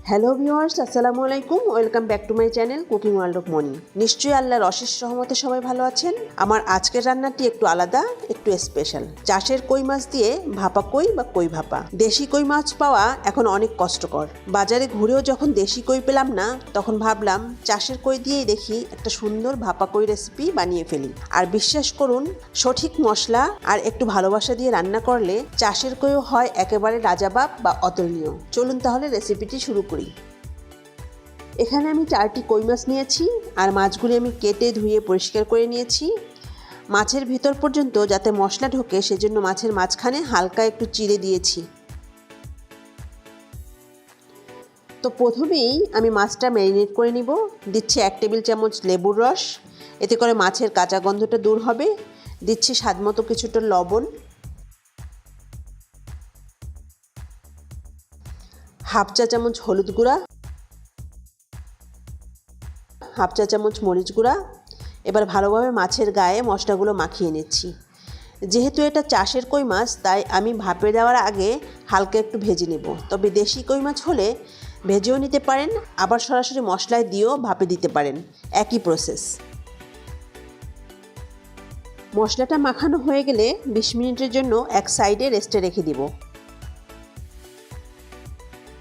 Hello viewers, আসসালামু আলাইকুম। Welcome back to my channel cooking world of money. নিশ্চয়ই আল্লাহর অশেষ রহমতে সবাই ভালো আছেন। আমার আজকের রান্নাটি একটু আলাদা, একটু স্পেশাল। চাষের কই মাছ দিয়ে ভাপা কই বা কই ভাপা। দেশি কই মাছ পাওয়া এখন অনেক কষ্টকর। বাজারে ঘুরেও যখন দেশি কই পেলাম না, তখন ভাবলাম চাষের কই দিয়েই দেখি একটা সুন্দর ভাপা কই রেসিপি বানিয়ে ফেলি। আর বিশ্বাস করুন, সঠিক মশলা আর একটু ভালোবাসা দিয়ে রান্না করলে চাষের কইও হয় একেবারে লাজবাব বা অতুলনীয়। চলুন তাহলে রেসিপিটি শুরু করি। এখানে আমি 4টি কই মাছ নিয়েছি আর মাছগুলি আমি কেটে ধুয়ে পরিষ্কার করে নিয়েছি। মাছের ভিতর পর্যন্ত যাতে মশলা ঢোকে সেজন্য মাছের মাঝখানে হালকা একটু চিড়ে দিয়েছি। তো প্রথমেই আমি মাছটা ম্যারিনেট করে নিব। দিচ্ছি 1 টেবিল চামচ লেবুর রস, এতে করে মাছের কাঁচা গন্ধটা দূর হবে। দিচ্ছি স্বাদমতো কিছুটা লবণ, হাফ চা চামচ হলুদ গুঁড়া, হাফ চা চামচ মরিচ গুঁড়া। এবার ভালোভাবে মাছের গায়ে মশলাগুলো মাখিয়ে নিচ্ছি। যেহেতু এটা চাষের কই মাছ, তাই আমি ভাপে দেওয়ার আগে হালকা একটু ভেজে নেব। তবে দেশি কই মাছ হলে ভেজেও নিতে পারেন, আবার সরাসরি মশলায় দিয়েও ভাপে দিতে পারেন, একই প্রসেস। মশলাটা মাখানো হয়ে গেলে 20 মিনিটের জন্য এক সাইডে রেস্টে রেখে দিব।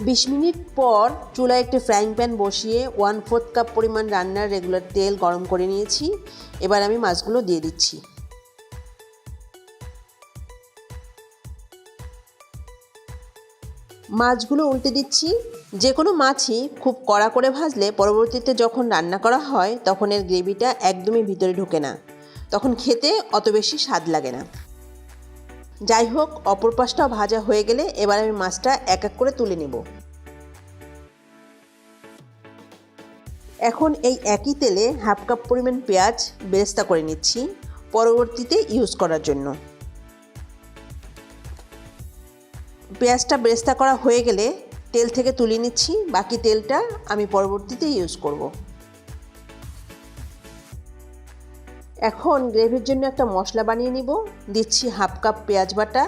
20 মিনিট পর চুলায় একটি ফ্রাইং প্যান বসিয়ে 1/4 কাপ পরিমাণ রান্নার রেগুলার তেল গরম করে নিয়েছি। এবার আমি মাছগুলো দিয়ে দিচ্ছি। মাছগুলো উল্টে দিচ্ছি। যে কোনো মাছই খুব কড়া করে ভাজলে পরবর্তীতে যখন রান্না করা হয় তখন এর গ্রেভিটা একদমই ভিতরে ঢোকে না, তখন খেতে অত বেশি স্বাদ লাগে না। যাই হোক, অপর পাশটাও ভাজা হয়ে গেলে এবার আমি মাছটা এক এক করে তুলে নেব। এখন এই একই তেলে হাফ কাপ পরিমাণ পেঁয়াজ বেরেস্তা করে নিচ্ছি পরবর্তীতে ইউজ করার জন্য। পেঁয়াজটা বেরেস্তা করা হয়ে গেলে তেল থেকে তুলে নিচ্ছি, বাকি তেলটা আমি পরবর্তীতে ইউজ করব। এখন গ্রেভির জন্য একটা মশলা বানিয়ে নিব। দিচ্ছি হাফ কাপ পেঁয়াজ বাটা,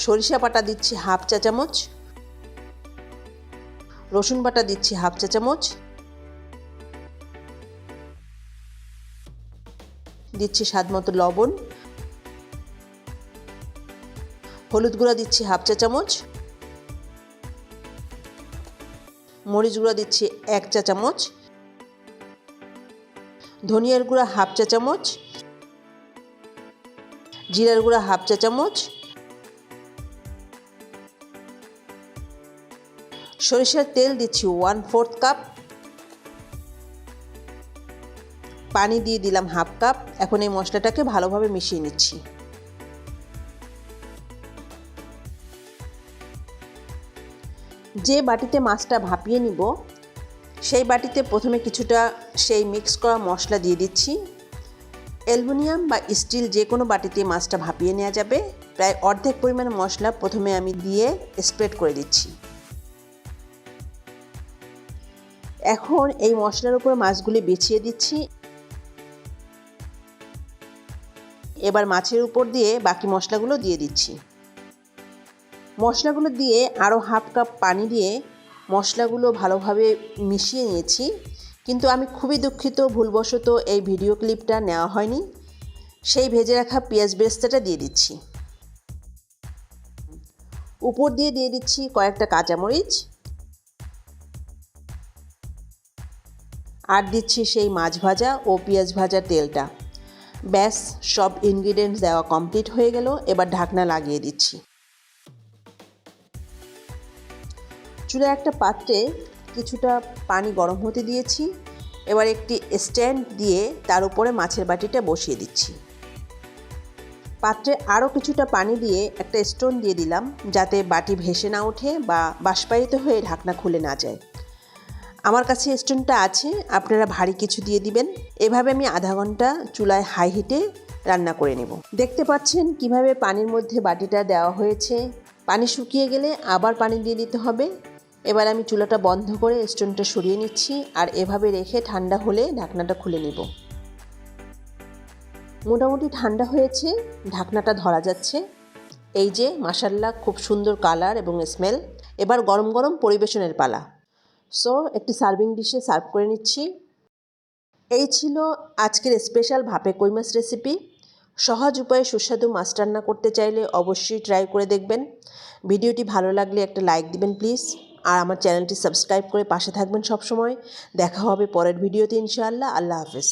সরিষা বাটা দিচ্ছি হাফ চা চামচ, রসুন বাটা দিচ্ছি হাফ চা চামচ, দিচ্ছি স্বাদমতো লবণ, হলুদ গুঁড়া দিচ্ছি হাফ চা চামচ, মরিচ গুঁড়া দিচ্ছি 1 চা চামচ, ধনিয়ার গুঁড়া হাফ চা চামচ, জিরার গুঁড়া হাফ চা চামচ, সরিষার তেল দিচ্ছি 1/4 কাপ, পানি দিয়ে দিলাম হাফ কাপ। এখন এই মশলাটাকে ভালোভাবে মিশিয়ে নিচ্ছি। যে বাটিতে মাছটা ভাপিয়ে নিব সেই বাটিতে প্রথমে কিছুটা সেই মিক্স করা মশলা দিয়ে দিচ্ছি। অ্যালুমিনিয়াম বা স্টিল যে কোনো বাটিতে মাছটা ভাপিয়ে নেওয়া যাবে। প্রায় অর্ধেক পরিমাণ মশলা প্রথমে আমি দিয়ে স্প্রেড করে দিচ্ছি। এখন এই মশলার উপর মাছগুলি বিছিয়ে দিচ্ছি। এবার মাছের উপর দিয়ে বাকি মশলাগুলো দিয়ে দিচ্ছি। মশলাগুলো দিয়ে আরও হাফ কাপ পানি দিয়ে মশলাগুলো ভালোভাবে মিশিয়ে নিয়েছি। কিন্তু আমি খুবই দুঃখিত, ভুলবশত এই ভিডিও ক্লিপটা নেওয়া হয়নি। সেই ভেজে রাখা পেঁয়াজ বেরেস্তাটা দিয়ে দিচ্ছি। উপর দিয়ে দিচ্ছি কয়েকটা কাঁচামরিচ, আর দিচ্ছি সেই মাছ ভাজা ও পেঁয়াজ ভাজা তেলটা। ব্যাস, সব ইনগ্রিডিয়েন্টস দেওয়া কমপ্লিট হয়ে গেল। এবার ঢাকনা লাগিয়ে দিচ্ছি। চুলায় একটা পাত্রে কিছুটা পানি গরম হতে দিয়েছি। এবার একটি স্ট্যান্ড দিয়ে তার উপরে মাছের বাটিটা বসিয়ে দিচ্ছি। পাত্রে আরও কিছুটা পানি দিয়ে একটা স্টোন দিয়ে দিলাম, যাতে বাটি ভেসে না ওঠে বা বাষ্পায়িত হয়ে ঢাকনা খুলে না যায়। আমার কাছে স্টোনটা আছে, আপনারা ভারী কিছু দিয়ে দিবেন। এভাবে আমি আধা ঘন্টা চুলায় হাই হিটে রান্না করে নেব। দেখতে পাচ্ছেন কিভাবে পানির মধ্যে বাটিটা দেওয়া হয়েছে। পানি শুকিয়ে গেলে আবার পানি দিয়ে দিতে হবে। এবার আমি চুলাটা বন্ধ করে স্টোনটা সরিয়ে নিচ্ছি আর এভাবে রেখে ঠান্ডা হলে ঢাকনাটা খুলে নেব। মোটামুটি ঠান্ডা হয়েছে, ঢাকনাটা ধরা যাচ্ছে। এই যে মাশাআল্লাহ, খুব সুন্দর কালার এবং স্মেল। এবার গরম গরম পরিবেশনের পালা। সো একটি সার্ভিং ডিশে সার্ভ করে নিচ্ছি। এই ছিল আজকের স্পেশাল ভাপে কই মাছ রেসিপি। সহজ উপায়ে সুস্বাদু মাছ রান্না করতে চাইলে অবশ্যই ট্রাই করে দেখবেন। ভিডিওটি ভালো লাগলে একটা লাইক দিবেন প্লিজ, আর আমার চ্যানেলটি সাবস্ক্রাইব করে পাশে থাকবেন সব সময়। দেখা হবে পরের ভিডিওতে ইনশাআল্লাহ। আল্লাহ হাফেজ।